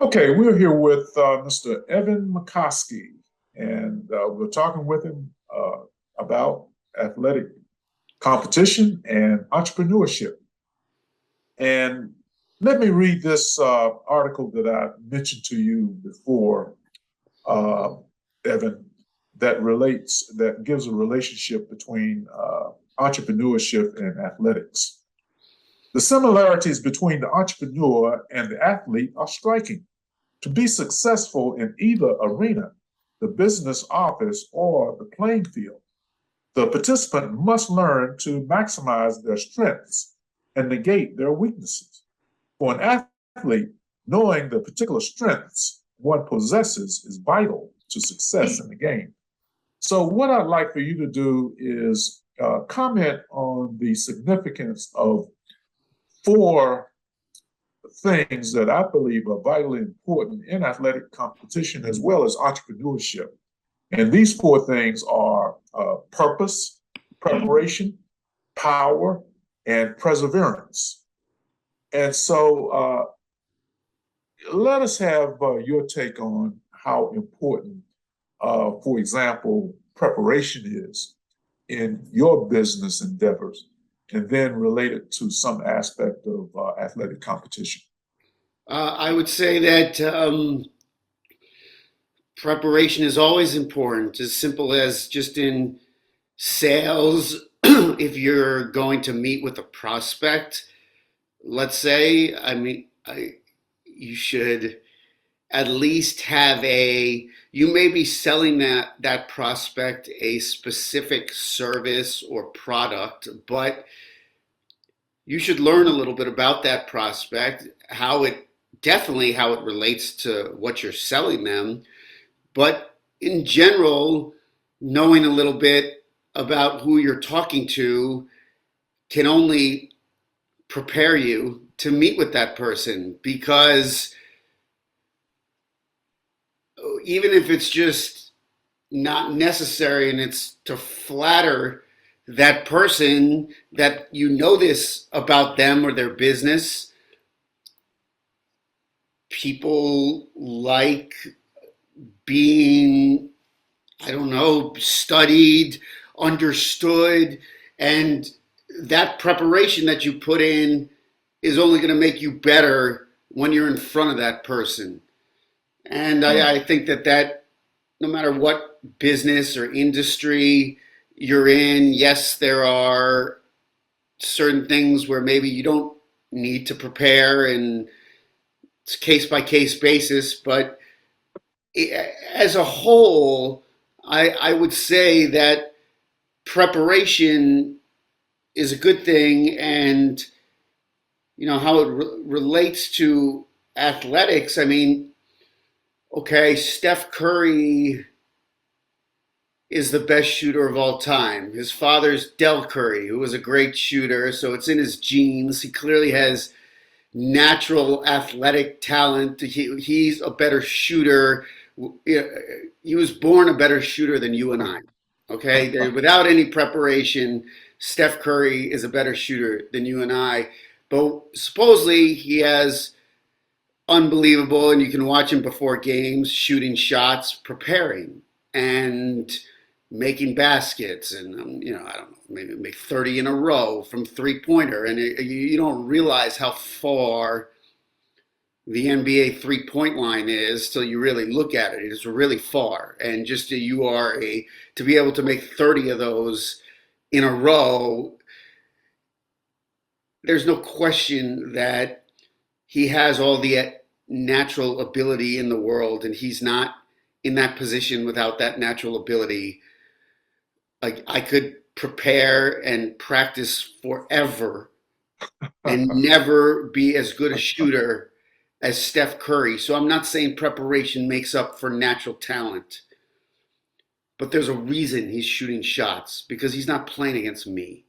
Okay, we're here with Mr. EvanMakovsky, and we're talking with him about athletic competition and entrepreneurship. And let me read this article that I mentioned to you before, Evan, that gives a relationship between entrepreneurship and athletics. The similarities between the entrepreneur and the athlete are striking. To be successful in either arena, the business office or the playing field, the participant must learn to maximize their strengths and negate their weaknesses. For an athlete, knowing the particular strengths one possesses is vital to success in the game. So what I'd like for you to do is comment on the significance of four things that I believe are vitally important in athletic competition as well as entrepreneurship. And these four things are purpose, preparation, power, and perseverance. And so let us have your take on how important, for example, preparation is in your business endeavors, and then relate it to some aspect of athletic competition. I would say that preparation is always important, as simple as just in sales. If you're going to meet with a prospect, let's say, you should at least have you may be selling that prospect a specific service or product, but you should learn a little bit about that prospect, how it relates to what you're selling them. But in general, knowing a little bit about who you're talking to can only prepare you to meet with that person, because even if it's just not necessary and it's to flatter that person, that you know this about them or their business, people like being, I don't know, studied, understood, and that preparation that you put in is only going to make you better when you're in front of that person. And I think that no matter what business or industry you're in, yes, there are certain things where maybe you don't need to prepare, and it's case by case basis, but as a whole, I would say that preparation is a good thing. And how it relates to athletics, okay, Steph Curry is the best shooter of all time. His father's Del Curry, who was a great shooter, so it's in his genes. He clearly has natural athletic talent. He's a better shooter. He was born a better shooter than you and I. Okay, without any preparation, Steph Curry is a better shooter than you and I. But supposedly he has unbelievable, and you can watch him before games shooting shots, preparing and making baskets, and I don't know, maybe make 30 in a row from three-pointer, and you don't realize how far the NBA three-point line is till you really look at it. It's really far, and just to be able to make 30 of those in a row, there's no question that he has all the natural ability in the world, and he's not in that position without that natural ability. Like, I could prepare and practice forever and never be as good a shooter as Steph Curry. So I'm not saying preparation makes up for natural talent, but there's a reason he's shooting shots, because he's not playing against me.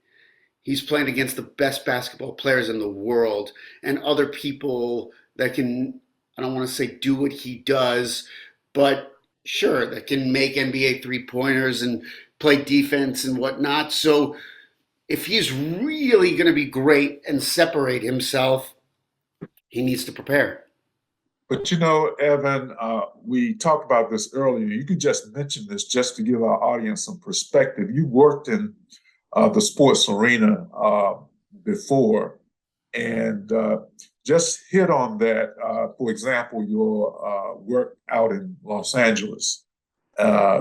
He's playing against the best basketball players in the world and other people that can, I don't want to say do what he does, but sure, that can make NBA three pointers and play defense and whatnot. So if he's really going to be great and separate himself, he needs to prepare. But Evan, we talked about this earlier. You could just mention this just to give our audience some perspective. You worked in the sports arena before, and just hit on that. For example, your work out in Los Angeles,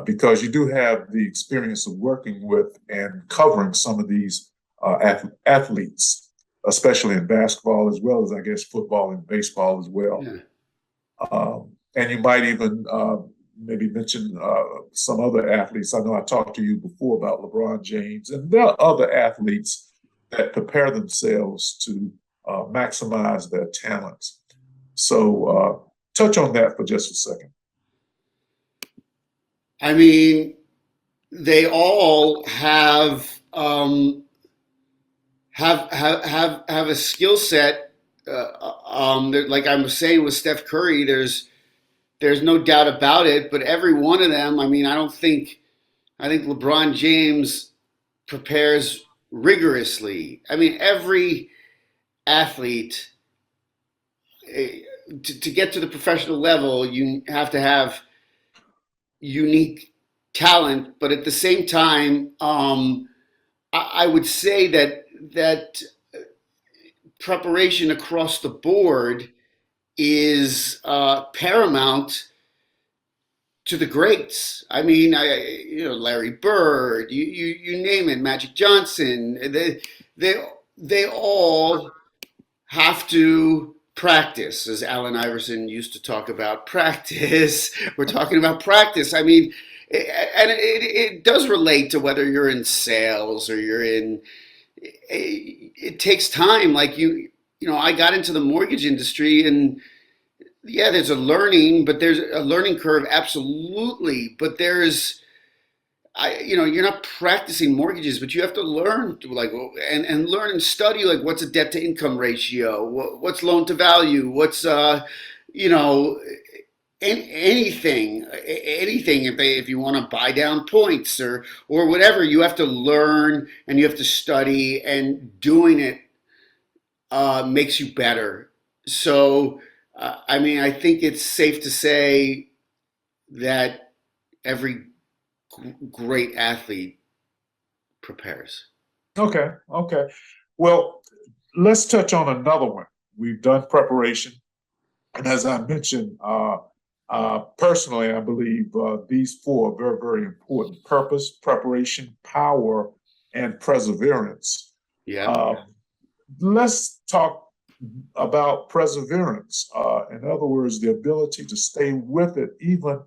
because you do have the experience of working with and covering some of these athletes, especially in basketball, as well as, I guess, football and baseball as well. Yeah. And you might even maybe mention some other athletes. I know I talked to you before about LeBron James, and there are other athletes that prepare themselves to maximize their talents. So touch on that for just a second. I mean, they all have a skill set. Like I was saying with Steph Curry, there's no doubt about it. But every one of them, I mean, I think LeBron James prepares rigorously. I mean, every athlete to get to the professional level, you have to have unique talent, but at the same time, I would say that preparation across the board is paramount to the greats. I mean, Larry Bird, you name it, Magic Johnson. They all have to practice, as Allen Iverson used to talk about practice. We're talking about practice. I mean, it does relate to whether you're in sales or you're in. It takes time. Like I got into the mortgage industry, and yeah, there's a learning, but there's a learning curve, absolutely. But you're not practicing mortgages, but you have to learn and learn and study what's a debt to income ratio, what's loan to value, what's anything if you want to buy down points or whatever, you have to learn and you have to study, and doing it makes you better. So I mean, I think it's safe to say that every great athlete prepares. Okay. Well, let's touch on another one. We've done preparation. And as I mentioned, personally, I believe these four are very, very important: purpose, preparation, power, and perseverance. Yeah. Let's talk about perseverance. In other words, the ability to stay with it even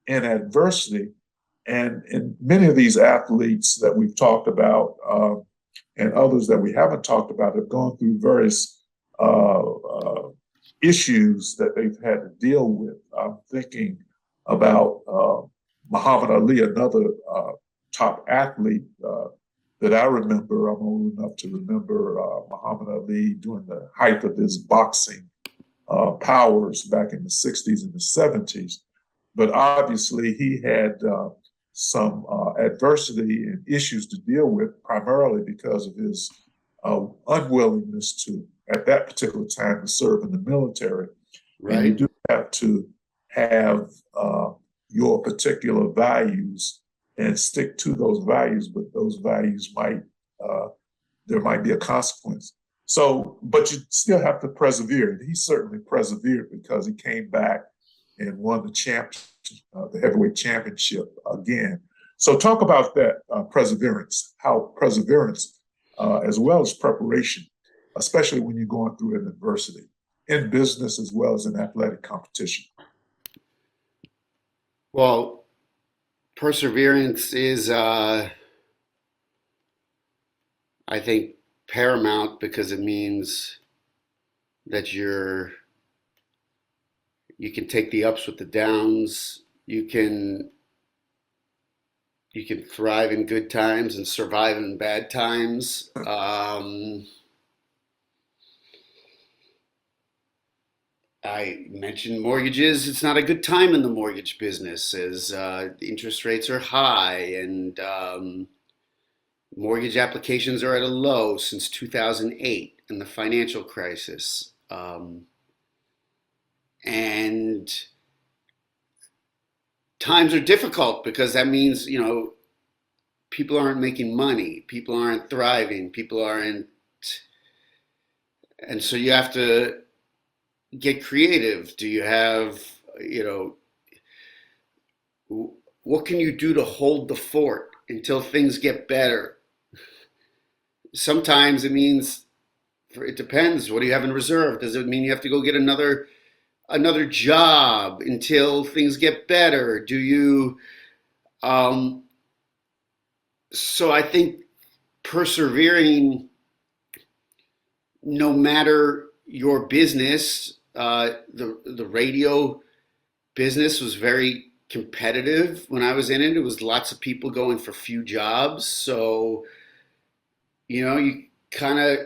in adversity. And in many of these athletes that we've talked about, and others that we haven't talked about, have gone through various issues that they've had to deal with. I'm thinking about Muhammad Ali, another top athlete that I remember. I'm old enough to remember Muhammad Ali during the height of his boxing powers back in the 60s and the 70s. But obviously, he had some adversity and issues to deal with, primarily because of his unwillingness to, at that particular time, to serve in the military. Right. And you do have to have your particular values and stick to those values, but those values there might be a consequence. So, but you still have to persevere. And he certainly persevered, because he came back and won the heavyweight championship again. So talk about that perseverance, how perseverance, as well as preparation, especially when you're going through an adversity in business as well as in athletic competition. Well, perseverance is, I think, paramount, because it means that you can take the ups with the downs. You can You can thrive in good times and survive in bad times. I mentioned mortgages. It's not a good time in the mortgage business as the interest rates are high and mortgage applications are at a low since 2008 and the financial crisis. And times are difficult because that means, people aren't making money, people aren't thriving, people aren't, and so you have to get creative. Do you have, what can you do to hold the fort until things get better? Sometimes it means, it depends. What do you have in reserve? Does it mean you have to go get another job until things get better? Do you, so I think persevering, no matter your business, the radio business was very competitive when I was in it. It was lots of people going for few jobs. So, you kind of,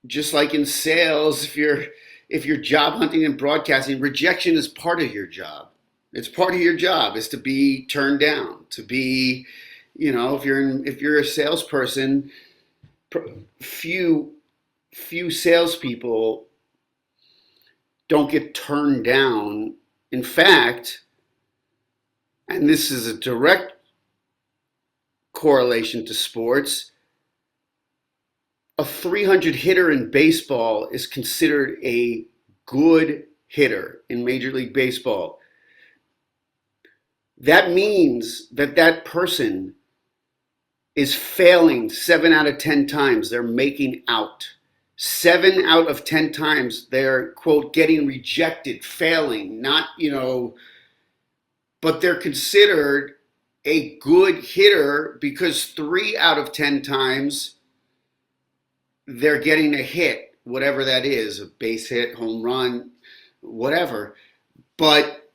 just like in sales, if you're job hunting and broadcasting, rejection is part of your job. It's part of your job is to be turned down, to be, if you're a salesperson, few salespeople don't get turned down. In fact, and this is a direct correlation to sports, a 300 hitter in baseball is considered a good hitter in Major League Baseball. That means that person is failing 7 out of 10 times. They're making out. 7 out of 10 times they're, quote, getting rejected, failing, not, but they're considered a good hitter because 3 out of 10 times they're getting a hit, whatever that is, a base hit, home run, whatever. But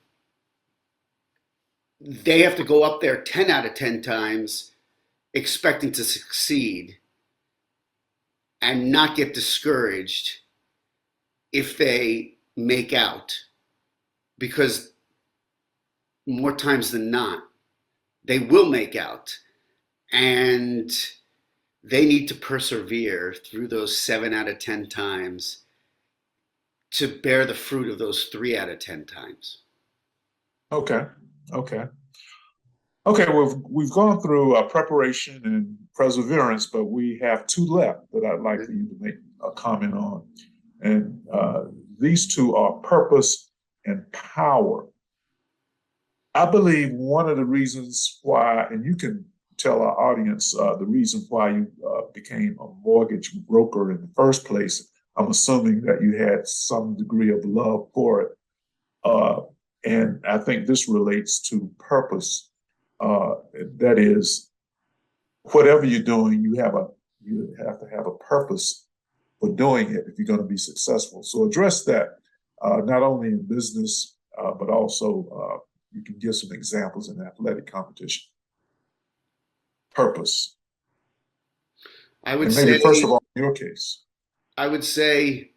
they have to go up there 10 out of 10 times expecting to succeed and not get discouraged if they make out. Because more times than not, they will make out. And they need to persevere through those 7 out of 10 times to bear the fruit of those 3 out of 10 times. Okay. Well, we've gone through preparation and perseverance, but we have 2 left that I'd like for you to make a comment on. And these 2 are purpose and power. I believe one of the reasons why, and you can tell our audience the reason why you became a mortgage broker in the first place. I'm assuming that you had some degree of love for it. And I think this relates to purpose. That is, whatever you're doing, you have to have a purpose for doing it if you're going to be successful. So address that, not only in business, but also you can give some examples in athletic competition. Purpose. I would and maybe say, first of all, in your case. I would say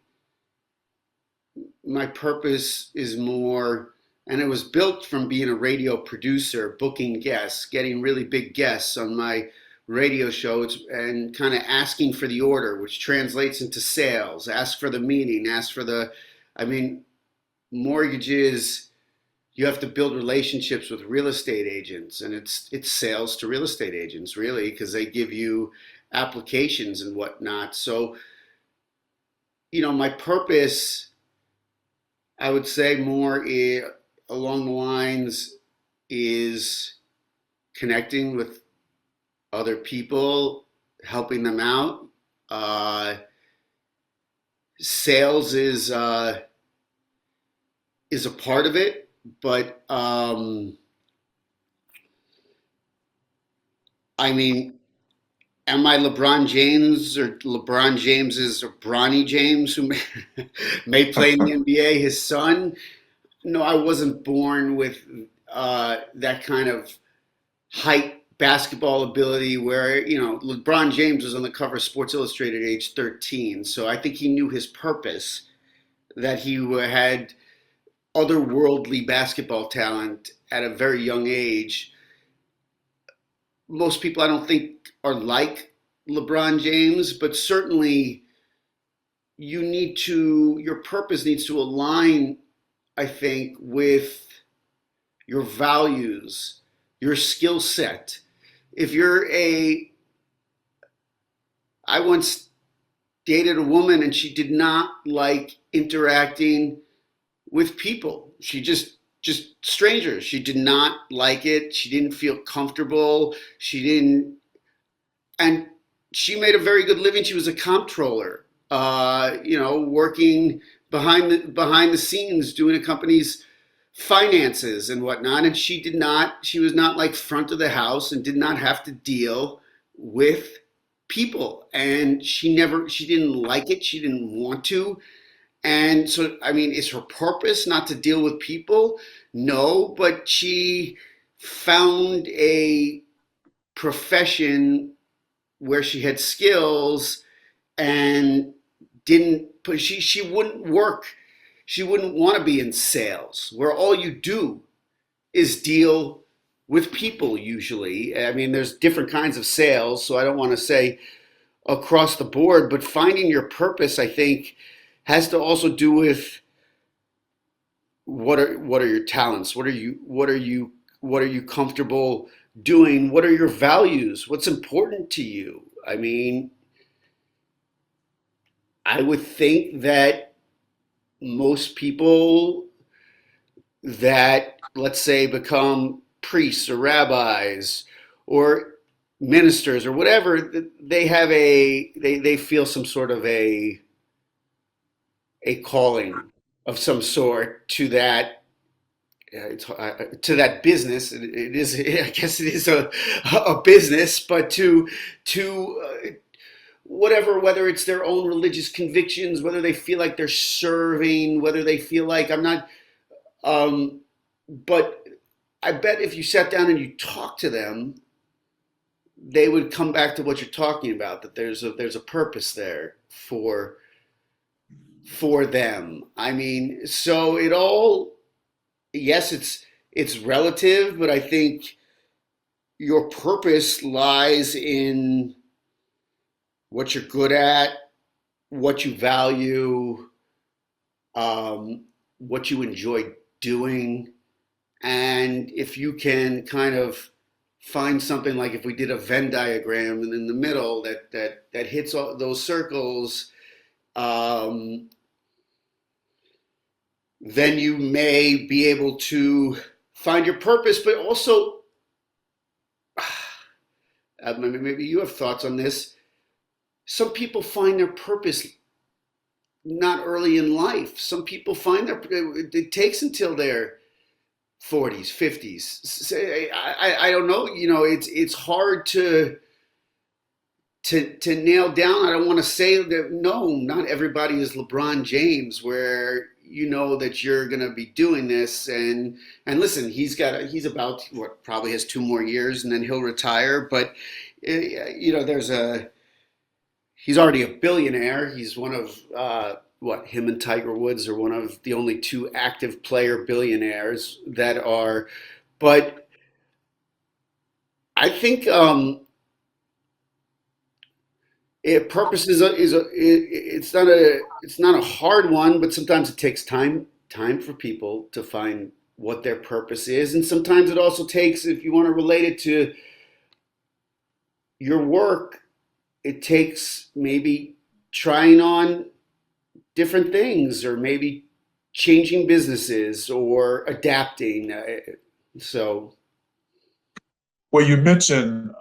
my purpose is more, and it was built from being a radio producer, booking guests, getting really big guests on my radio show, and kind of asking for the order, which translates into sales. Ask for the meeting, mortgages, you have to build relationships with real estate agents, and it's sales to real estate agents, really, because they give you applications and whatnot. So, my purpose, I would say more along the lines is connecting with other people, helping them out. Sales is a part of it. But, am I LeBron James, or LeBron James is Bronny James, who may play in the NBA, his son? No, I wasn't born with that kind of hype basketball ability where, LeBron James was on the cover of Sports Illustrated at age 13. So I think he knew his purpose, that he had otherworldly basketball talent at a very young age. Most people, I don't think, are like LeBron James, but certainly your purpose needs to align, I think, with your values, your skill set. If I once dated a woman and she did not like interacting with people. She just strangers. She did not like it. She didn't feel comfortable. And she made a very good living. She was a comptroller, working behind the scenes, doing a company's finances and whatnot. And she was not like front of the house and did not have to deal with people. And she didn't like it. She didn't want to. And so, I mean, is her purpose not to deal with people? No, but she found a profession where she had skills and didn't put, she wouldn't work. She wouldn't want to be in sales where all you do is deal with people usually. I mean, there's different kinds of sales, so I don't want to say across the board, but finding your purpose, I think, has to also do with what are your talents? What are you comfortable doing? What are your values? What's important to you? I mean, I would think that most people that, let's say, become priests or rabbis or ministers or whatever, they feel some sort of a calling of some sort to that business. It is, I guess, it is a business, but to whatever, whether it's their own religious convictions, whether they feel like they're serving, whether they feel like I'm not. But I bet if you sat down and you talked to them, they would come back to what you're talking about. That there's a purpose there for them. I mean, so it all, yes, it's relative, but I think your purpose lies in what you're good at, what you value, what you enjoy doing. And if you can kind of find something, like if we did a Venn diagram and in the middle that hits all those circles, then you may be able to find your purpose. But also, maybe you have thoughts on this. Some people find their purpose not early in life. Some people find it takes until their 40s, 50s. I don't know. It's hard to nail down. I don't want to say that, no, not everybody is LeBron James, where you know that you're going to be doing this. And listen, he's about, probably has 2 more years and then he'll retire. But, he's already a billionaire. He's one of, him and Tiger Woods are one of the only 2 active player billionaires that are. But I think purpose it's not a hard one, but sometimes it takes time for people to find what their purpose is, and sometimes it also takes, if you want to relate it to your work, it takes maybe trying on different things, or maybe changing businesses or adapting. So, Well, you mentioned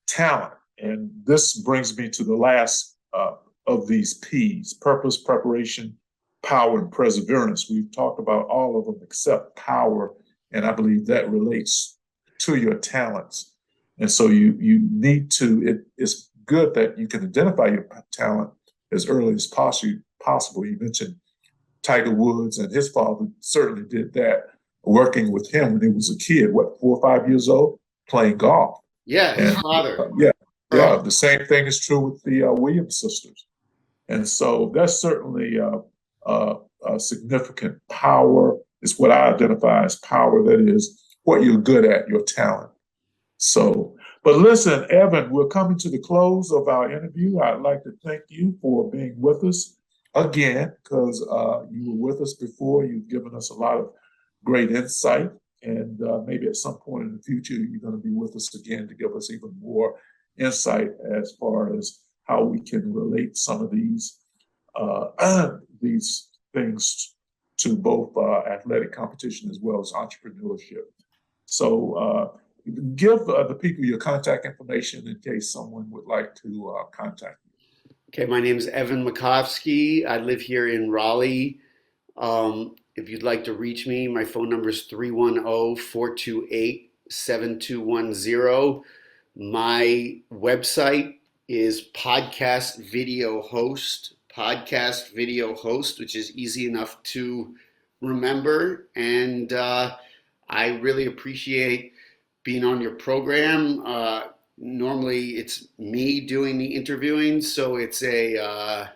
talent, and this brings me to the last of these P's: purpose, preparation, power, and perseverance. We've talked about all of them except power, and I believe that relates to your talents. And so you need to, it's good that you can identify your talent as early as possible. You mentioned Tiger Woods, and his father certainly did that, working with him when he was a kid, 4 or 5 years old? playing golf. Yeah, his And father. yeah, the same thing is true with the Williams sisters. And so that's certainly a significant power. Is what I identify as power. That is what you're good at, your talent. So, but listen, Evan, we're coming to the close of our interview. I'd like to thank you for being with us again, because you were with us before. You've given us a lot of great insight. And maybe at some point in the future, you're going to be with us again to give us even more insight as far as how we can relate some of these things to both athletic competition as well as entrepreneurship. So give the people your contact information in case someone would like to contact you. Okay, my name is Evan Makovsky. I live here in Raleigh. If you'd like to reach me, my phone number is 310-428-7210. My website is Podcast Video Host, which is easy enough to remember. And I really appreciate being on your program. Normally it's me doing the interviewing, so it's a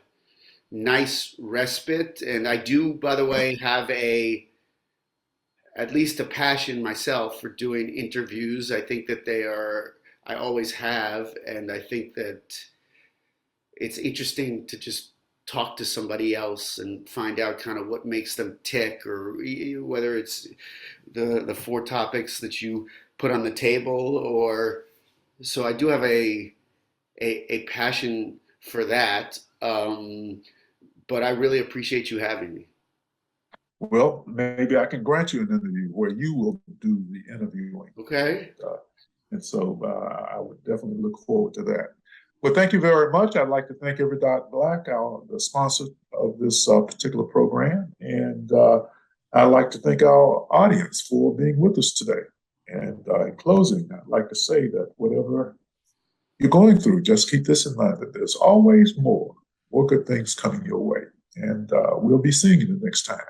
nice respite. And I do, by the way, have at least a passion myself for doing interviews. I think that I always have, and I think that it's interesting to just talk to somebody else and find out kind of what makes them tick, or whether it's the four topics that you put on the table, or so I do have a passion for that. But I really appreciate you having me. Well, maybe I can grant you an interview where you will do the interviewing. Okay. And so I would definitely look forward to that. Well, thank you very much. I'd like to thank Every Dot Black, the sponsor of this particular program. And I'd like to thank our audience for being with us today. And in closing, I'd like to say that whatever you're going through, just keep this in mind, that there's always more good things coming your way. And we'll be seeing you the next time.